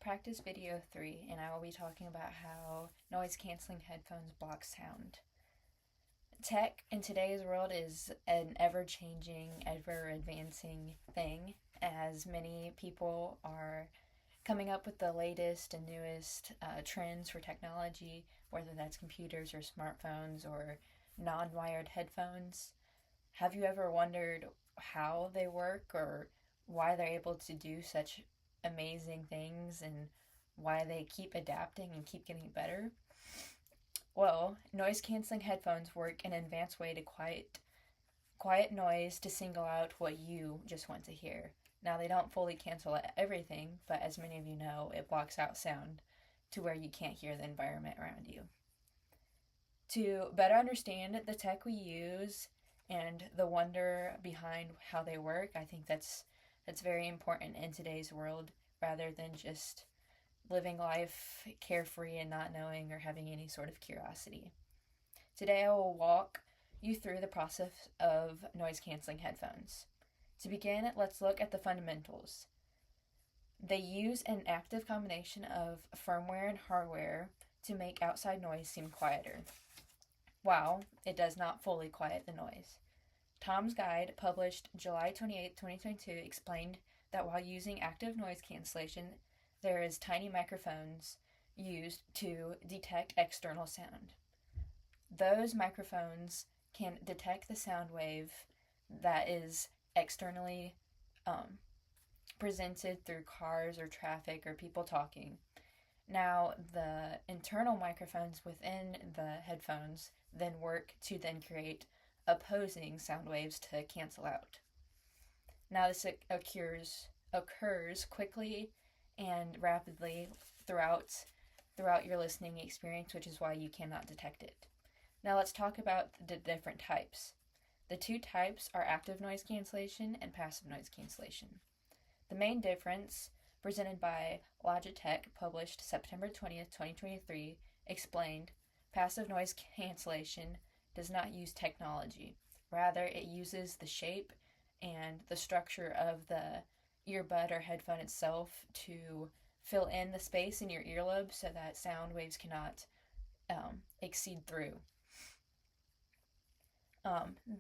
practice video 3, and I will be talking about how noise canceling headphones block sound. Tech in today's world is an ever changing, ever advancing thing, as many people are coming up with the latest and newest trends for technology, whether that's computers or smartphones or non wired headphones. Have you ever wondered how they work or why they're able to do such amazing things and why they keep adapting and keep getting better? Well, noise canceling headphones work in an advanced way to quiet noise to single out what you just want to hear. Now, they don't fully cancel out everything, but as many of you know, it blocks out sound to where you can't hear the environment around you. To better understand the tech we use and the wonder behind how they work, I think that's very important in today's world, rather than just living life carefree and not knowing or having any sort of curiosity. Today I will walk you through the process of noise canceling headphones. To begin, let's look at the fundamentals. They use an active combination of firmware and hardware to make outside noise seem quieter, while it does not fully quiet the noise. Tom's Guide, published July 28, 2022, explained that while using active noise cancellation, there is tiny microphones used to detect external sound. Those microphones can detect the sound wave that is externally presented through cars or traffic or people talking. Now, the internal microphones within the headphones then work to then create opposing sound waves to cancel out. Now, this occurs quickly and rapidly throughout your listening experience, which is why you cannot detect it. Now, let's talk about the different types. The two types are active noise cancellation and passive noise cancellation. The main difference, presented by Logitech, published September 20th, 2023, explained passive noise cancellation does not use technology. Rather, it uses the shape and the structure of the earbud or headphone itself to fill in the space in your earlobe so that sound waves cannot exceed through.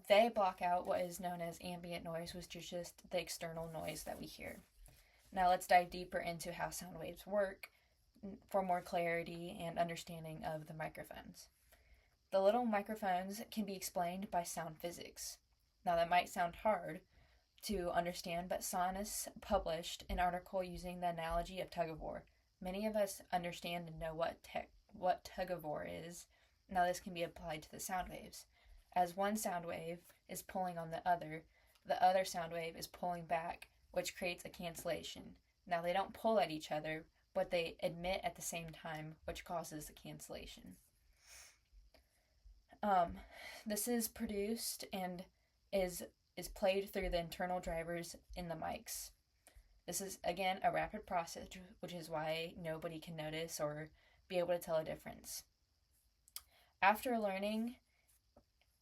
They block out what is known as ambient noise, which is just the external noise that we hear. Now let's dive deeper into how sound waves work for more clarity and understanding of the microphones. The little microphones can be explained by sound physics. Now that might sound hard to understand, but Sonus published an article using the analogy of tug of war. Many of us understand and know what tug of war is. Now this can be applied to the sound waves. As one sound wave is pulling on the other sound wave is pulling back, which creates a cancellation. Now they don't pull at each other, but they emit at the same time, which causes the cancellation. This is produced and is played through the internal drivers in the mics. This is, again, a rapid process, which is why nobody can notice or be able to tell a difference. After learning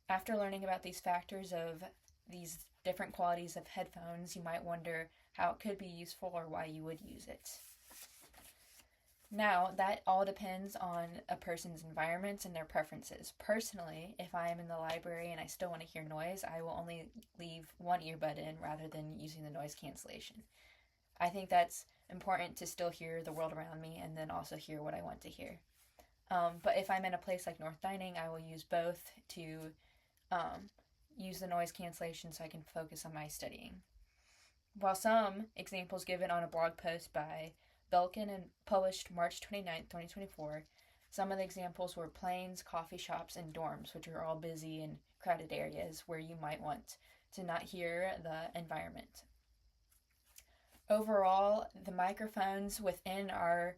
about these factors of these different qualities of headphones, you might wonder how it could be useful or why you would use it. Now, that all depends on a person's environments and their preferences. Personally, if I am in the library and I still want to hear noise, I will only leave one earbud in rather than using the noise cancellation. I think that's important to still hear the world around me and then also hear what I want to hear. But if I'm in a place like North Dining, I will use both to use the noise cancellation so I can focus on my studying. While some examples given on a blog post by Belkin and published March 29th, 2024, some of the examples were planes, coffee shops, and dorms, which are all busy and crowded areas where you might want to not hear the environment. Overall, the microphones within our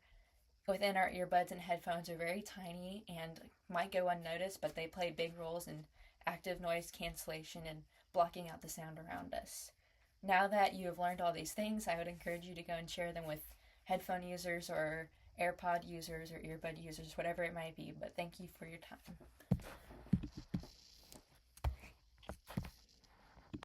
earbuds and headphones are very tiny and might go unnoticed, but they play big roles in active noise cancellation and blocking out the sound around us. Now that you have learned all these things, I would encourage you to go and share them with headphone users or AirPod users or earbud users, whatever it might be. But thank you for your time.